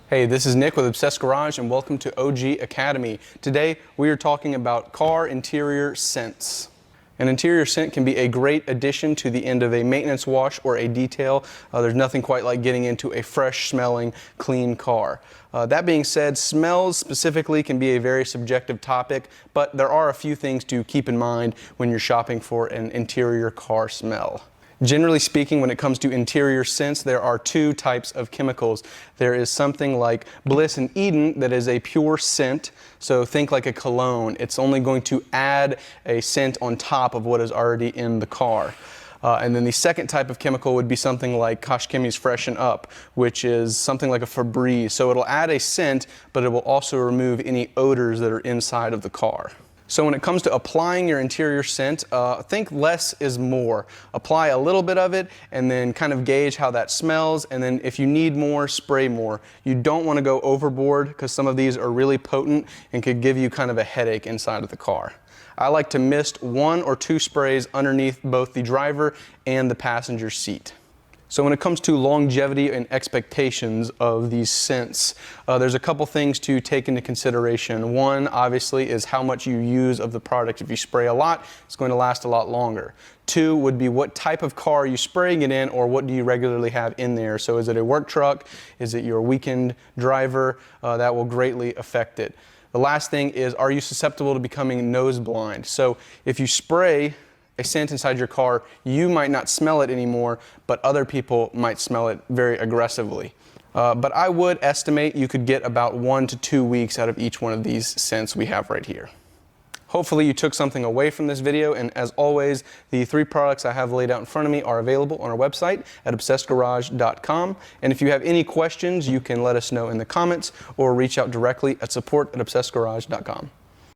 Hey, this is Nick with Obsessed Garage and welcome to OG Academy. Today we are talking about car interior scents. An interior scent can be a great addition to the end of a maintenance wash or a detail. There's nothing quite like getting into a fresh smelling, clean car. That being said, smells specifically can be a very subjective topic, but there are a few things to keep in mind when you're shopping for an interior car smell. Generally speaking, when it comes to interior scents, there are two types of chemicals. There is something like Bliss and Eden that is a pure scent, so think like a cologne. It's only going to add a scent on top of what is already in the car. And then the second type of chemical would be something like Koch-Chemie's Freshen Up, which is something like a Febreze. So it'll add a scent, but it will also remove any odors that are inside of the car. So when it comes to applying your interior scent, think less is more. Apply a little bit of it and then kind of gauge how that smells, and then if you need more, spray more. You don't want to go overboard because some of these are really potent and could give you kind of a headache inside of the car. I like to mist 1 or 2 sprays underneath both the driver and the passenger seat. So when it comes to longevity and expectations of these scents, there's a couple things to take into consideration. One, obviously, is how much you use of the product. If you spray a lot, it's going to last a lot longer. 2 would be what type of car are you spraying it in, or what do you regularly have in there. So is it a work truck? Is it your weekend driver? That will greatly affect it. The last thing is, are you susceptible to becoming nose blind? So if you spray a scent inside your car, you might not smell it anymore, but other people might smell it very aggressively. But I would estimate you could get about 1 to 2 weeks out of each one of these scents we have right here. Hopefully you took something away from this video, and as always, the 3 products I have laid out in front of me are available on our website at obsessedgarage.com. And if you have any questions, you can let us know in the comments or reach out directly at support@obsessedgarage.com.